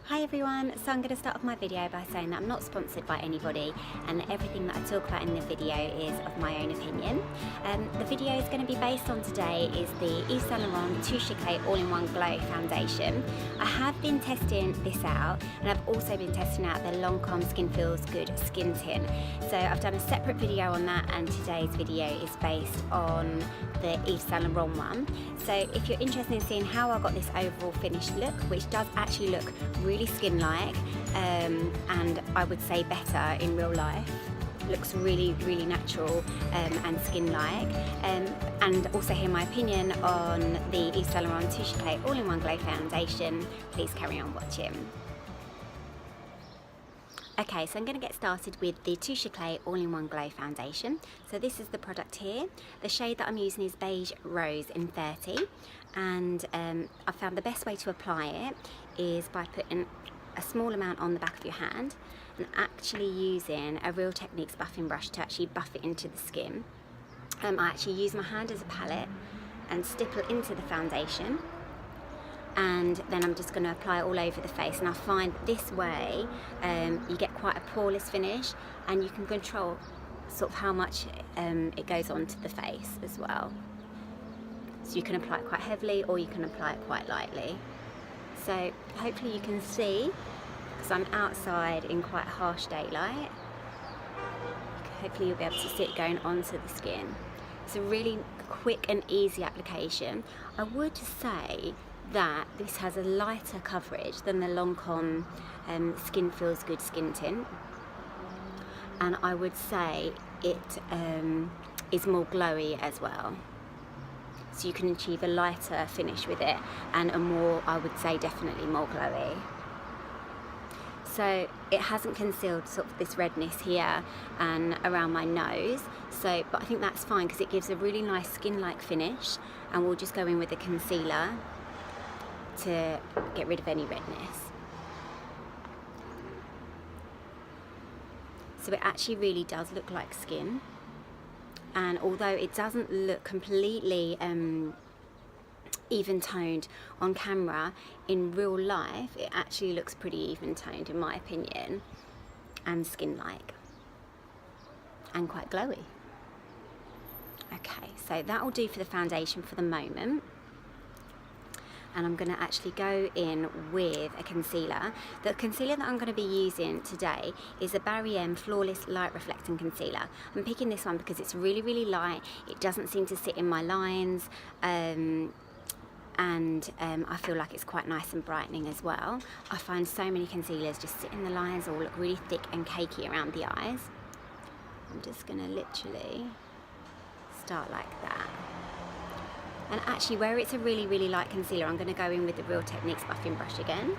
Hi everyone, so I'm going to start off my video by saying that I'm not sponsored by anybody and everything that I talk about in the video is of my own opinion. The video is going to be based on today is the YSL Touche Eclat All-in-One Glow Foundation. I have been testing this out and I've also been testing out the Lancome Skin Feels Good Skin Tint. So I've done a separate video on that and today's video is based on the YSL one. So if you're interested in seeing how I got this overall finished look, which does actually look really skin-like and I would say better in real life, looks really natural and skin-like, and also hear my opinion on the YSL Touche Eclat All-in-One Glow Foundation, please carry on watching. Okay, so I'm going to get started with the Touche Eclat All-in-One Glow Foundation. So this is the product here. The shade that I'm using is Beige Rose in 30, and I found the best way to apply it is by putting a small amount on the back of your hand and actually using a Real Techniques buffing brush to actually buff it into the skin. I actually use my hand as a palette and stipple into the foundation, and then I'm just going to apply it all over the face, and I find this way you get quite a poreless finish and you can control sort of how much it goes onto the face as well. So you can apply it quite heavily or you can apply it quite lightly. So hopefully you can see, because I'm outside in quite harsh daylight, hopefully you'll be able to see it going onto the skin. It's a really quick and easy application. I would say that this has a lighter coverage than the Lancome Skin Feels Good Skin Tint, and I would say it is more glowy as well. So you can achieve a lighter finish with it and a more, I would say definitely more glowy. So it hasn't concealed sort of this redness here and around my nose, so but I think that's fine because it gives a really nice skin-like finish, and we'll just go in with the concealer to get rid of any redness. So it actually really does look like skin, and although it doesn't look completely even toned on camera, in real life it actually looks pretty even toned in my opinion, and skin like and quite glowy. Okay, so that will do for the foundation for the moment, and I'm going to actually go in with a concealer. The concealer that I'm going to be using today is a Barry M Flawless Light Reflecting Concealer. I'm picking this one because it's really light, it doesn't seem to sit in my lines, and I feel like it's quite nice and brightening as well. I find so many concealers just sit in the lines or look really thick and cakey around the eyes. I'm just going to literally start like that. And actually, where it's a really light concealer, I'm going to go in with the Real Techniques buffing brush again.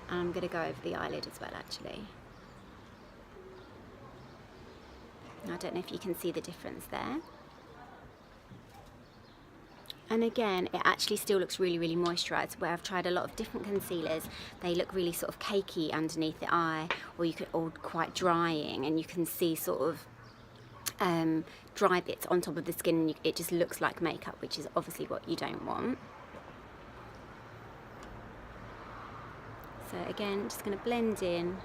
And I'm going to go over the eyelid as well, actually. I don't know if you can see the difference there. And again, it actually still looks really moisturised. Where I've tried a lot of different concealers, they look really sort of cakey underneath the eye, or quite drying, and you can see sort of dry bits on top of the skin, and it just looks like makeup, which is obviously what you don't want. So again, just going to blend in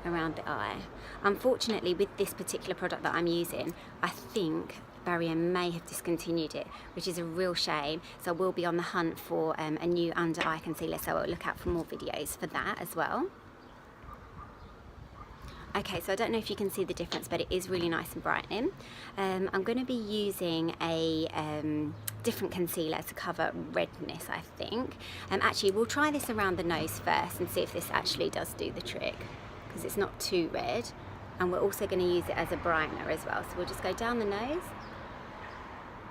around the eye. Unfortunately, with this particular product that I'm using, I think Barry M may have discontinued it, which is a real shame. So I will be on the hunt for a new under eye concealer, so I'll look out for more videos for that as well. Okay, so I don't know if you can see the difference, but it is really nice and brightening. I'm going to be using a different concealer to cover redness, I think. Actually, we'll try this around the nose first and see if this actually does do the trick, because it's not too red. And we're also going to use it as a brightener as well. So we'll just go down the nose,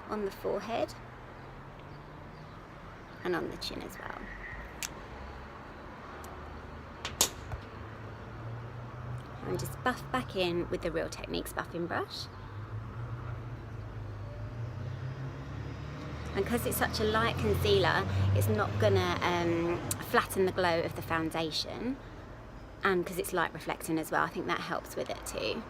on the forehead, and on the chin as well. And just buff back in with the Real Techniques buffing brush. And because it's such a light concealer, it's not gonna flatten the glow of the foundation, and because it's light reflecting as well, I think that helps with it too.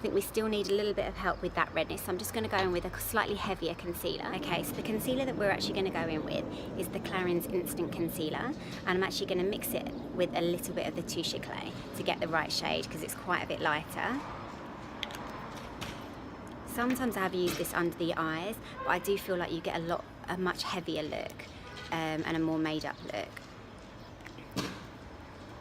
think we still need a little bit of help with that redness. So I'm just going to go in with a slightly heavier concealer. Okay, so the concealer that we're actually going to go in with is the Clarins Instant Concealer, and I'm actually going to mix it with a little bit of the Touche Eclat to get the right shade, because it's quite a bit lighter. Sometimes I've used this under the eyes, but I do feel like you get a much heavier look and a more made up look,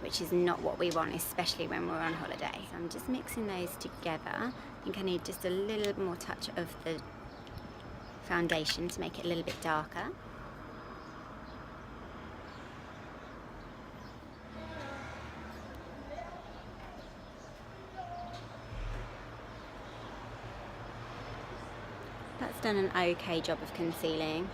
which is not what we want, especially when we're on holiday. So I'm just mixing those together. I think I need just a little more touch of the foundation to make it a little bit darker. That's done an okay job of concealing.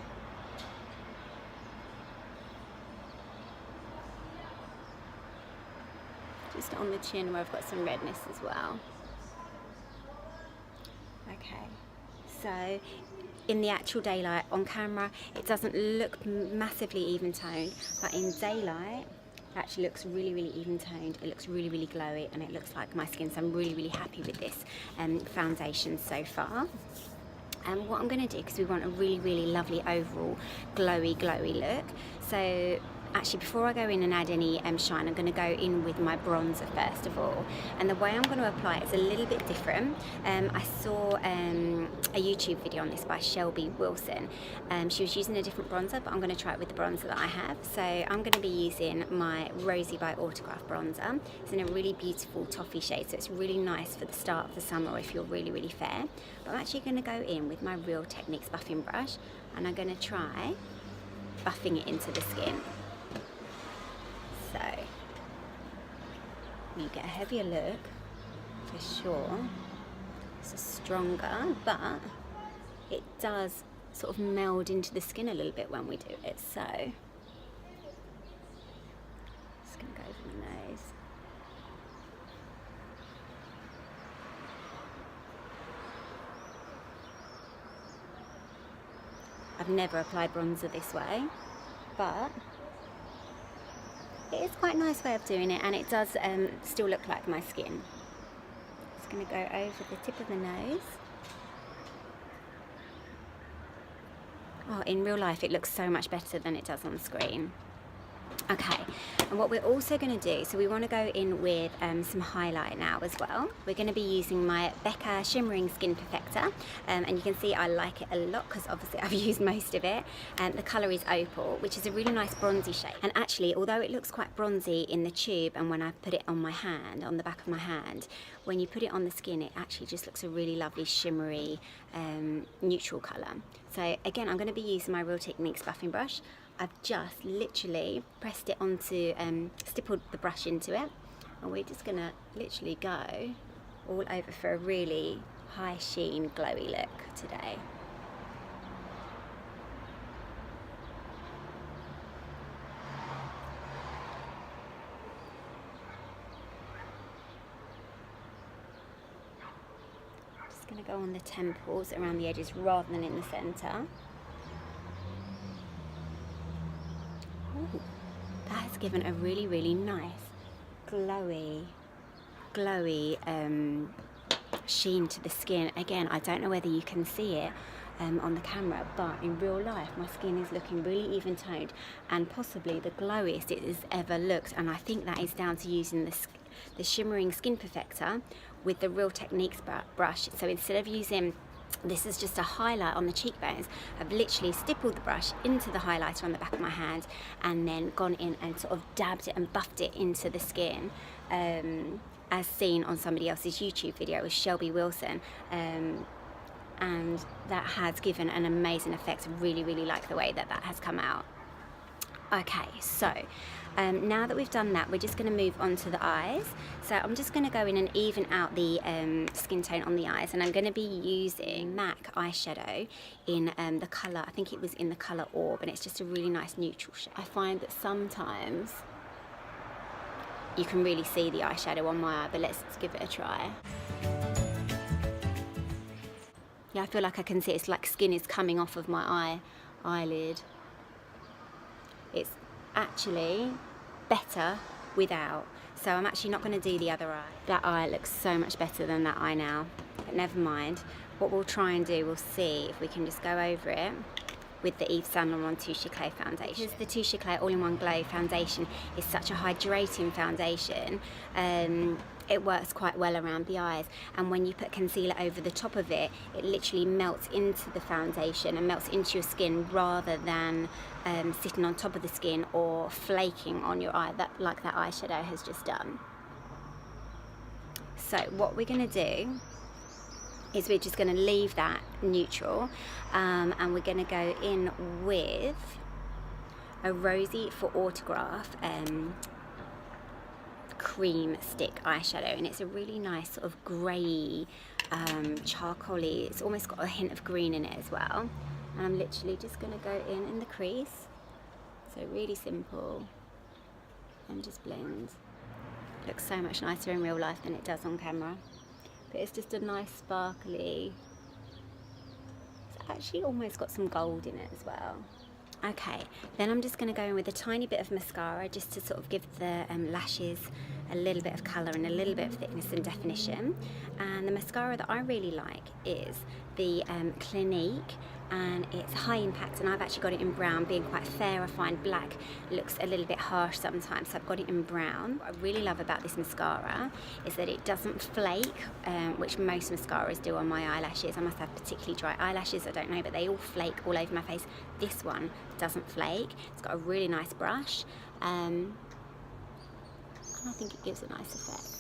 Just on the chin where I've got some redness as well. Okay, so in the actual daylight on camera it doesn't look massively even toned, but in daylight it actually looks really, really even toned. It looks really, really glowy, and it looks like my skin, so I'm really, really happy with this foundation so far. And what I'm going to do, because we want a really, really lovely overall glowy look, so actually before I go in and add any shine, I'm going to go in with my bronzer first of all. And the way I'm going to apply it is a little bit different. I saw a YouTube video on this by Shelby Wilson. She was using a different bronzer, but I'm going to try it with the bronzer that I have. So I'm going to be using my Rosy by Autograph bronzer. It's in a really beautiful toffee shade, so it's really nice for the start of the summer or if you're really, really fair. But I'm actually going to go in with my Real Techniques buffing brush, and I'm going to try buffing it into the skin. So you get a heavier look for sure. It's stronger, but it does sort of meld into the skin a little bit when we do it. So just gonna go over the nose. I've never applied bronzer this way, but it is quite a nice way of doing it, and it does still look like my skin. Just going to go over the tip of the nose. Oh, in real life it looks so much better than it does on screen. Okay, and what we're also going to do, so we want to go in with some highlight now as well. We're going to be using my Becca Shimmering Skin Perfector, and you can see I like it a lot because obviously I've used most of it. The colour is Opal, which is a really nice bronzy shade. And actually, although it looks quite bronzy in the tube and when I put it on my hand, on the back of my hand, when you put it on the skin, it actually just looks a really lovely shimmery neutral colour. So again, I'm going to be using my Real Techniques buffing brush. I've just literally pressed it onto, stippled the brush into it, and we're just gonna literally go all over for a really high sheen, glowy look today. Just gonna go on the temples, around the edges rather than in the centre. Ooh, that has given a really, really nice glowy sheen to the skin. Again, I don't know whether you can see it on the camera, but in real life my skin is looking really even toned and possibly the glowiest it has ever looked, and I think that is down to using the Shimmering Skin Perfector with the Real Techniques brush. So instead of using, this is just a highlight on the cheekbones, I've literally stippled the brush into the highlighter on the back of my hand and then gone in and sort of dabbed it and buffed it into the skin, as seen on somebody else's YouTube video with Shelby Wilson, and that has given an amazing effect. I really, really like the way that that has come out. Okay, so now that we've done that, we're just going to move on to the eyes. So I'm just going to go in and even out the skin tone on the eyes, and I'm going to be using MAC eyeshadow in the colour, I think it was in the colour Orb, and it's just a really nice neutral shade. I find that sometimes you can really see the eyeshadow on my eye, but let's give it a try. Yeah, I feel like I can see it's like skin is coming off of my eyelid. It's actually better without. So I'm actually not going to do the other eye. That eye looks so much better than that eye now, but never mind. What we'll try and do, we'll see if we can just go over it with the Yves Saint Laurent Touche Eclat foundation. Because the Touche Eclat All-in-One Glow foundation is such a hydrating foundation, it works quite well around the eyes, and when you put concealer over the top of it, it literally melts into the foundation and melts into your skin rather than sitting on top of the skin or flaking on your eye, like that eyeshadow has just done. So what we're going to do is we're just going to leave that neutral, and we're going to go in with a Rosy for Autograph cream stick eyeshadow, and it's a really nice sort of grey, charcoaly, it's almost got a hint of green in it as well, and I'm literally just going to go in the crease, so really simple, and just blend. It looks so much nicer in real life than it does on camera, but it's just a nice sparkly, it's actually almost got some gold in it as well. Okay, then I'm just going to go in with a tiny bit of mascara just to sort of give the lashes a little bit of colour and a little bit of thickness and definition. And the mascara that I really like is the Clinique, and it's high impact, and I've actually got it in brown. Being quite fair, I find black looks a little bit harsh sometimes, so I've got it in brown. What I really love about this mascara is that it doesn't flake, which most mascaras do on my eyelashes. I must have particularly dry eyelashes, I don't know, but they all flake all over my face. This one doesn't flake. It's got a really nice brush, and I think it gives a nice effect.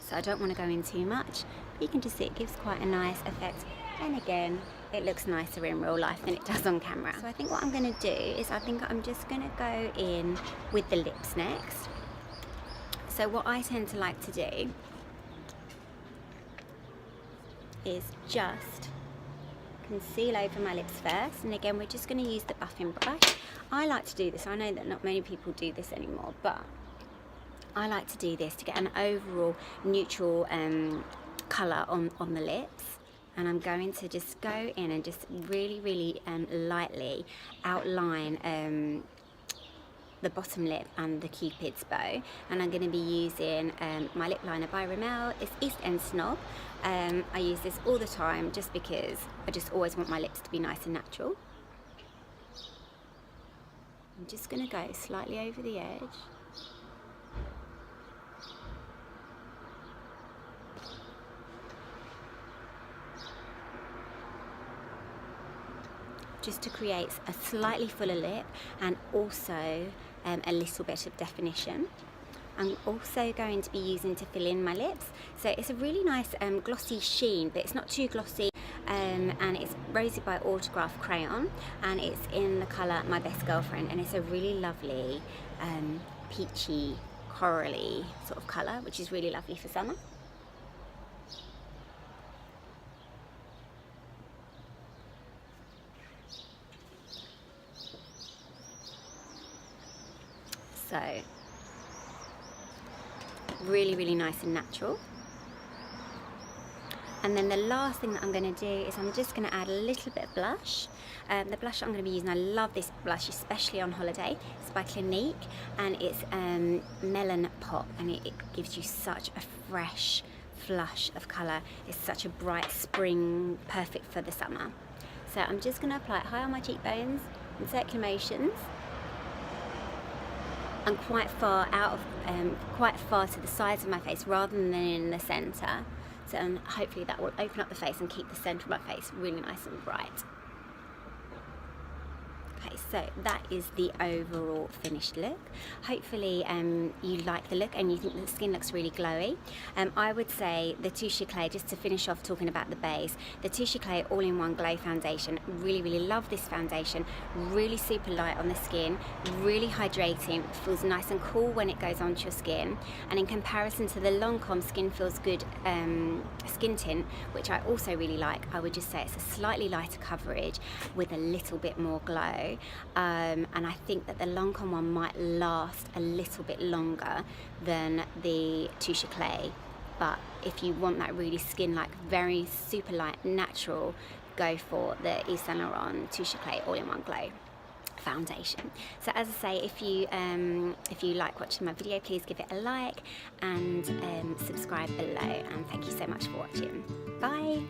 So I don't want to go in too much, but you can just see it gives quite a nice effect, and again it looks nicer in real life than it does on camera. So I think what I'm going to do is I'm just going to go in with the lips next. So what I tend to like to do is just conceal over my lips first, and again we're just going to use the buffing brush. I like to do this, I know that not many people do this anymore, but I like to do this to get an overall neutral colour on the lips, and I'm going to just go in and just really lightly outline the bottom lip and the Cupid's bow, and I'm going to be using my lip liner by Rimmel. It's East End Snob. I use this all the time just because I just always want my lips to be nice and natural. I'm just going to go slightly over the edge. Just to create a slightly fuller lip and also a little bit of definition. I'm also going to be using to fill in my lips. So it's a really nice glossy sheen, but it's not too glossy, and it's Rosy by Autograph Crayon, and it's in the colour My Best Girlfriend, and it's a really lovely peachy, corally sort of colour, which is really lovely for summer. So, really nice and natural. And then the last thing that I'm going to do is I'm just going to add a little bit of blush. The blush I'm going to be using, I love this blush, especially on holiday. It's by Clinique, and it's Melon Pop, and it gives you such a fresh flush of colour. It's such a bright spring, perfect for the summer. So I'm just going to apply it high on my cheekbones in circular motions, and quite far to the sides of my face rather than in the centre. So hopefully that will open up the face and keep the centre of my face really nice and bright. Okay, so that is the overall finished look. Hopefully you like the look and you think the skin looks really glowy. I would say the Touche Eclat, just to finish off talking about the base, the Touche Eclat All-in-One Glow Foundation, really love this foundation. Really super light on the skin, really hydrating, feels nice and cool when it goes onto your skin, and in comparison to the Lancome Skin Feels Good skin tint, which I also really like, I would just say it's a slightly lighter coverage with a little bit more glow. And I think that the Lancome one might last a little bit longer than the Touche Eclat, but if you want that really skin-like, very super light, natural, go for the Yves Saint Laurent Touche Eclat All-in-One Glow. foundation. So as I say, if you like watching my video, please give it a like and subscribe below, and thank you so much for watching. Bye.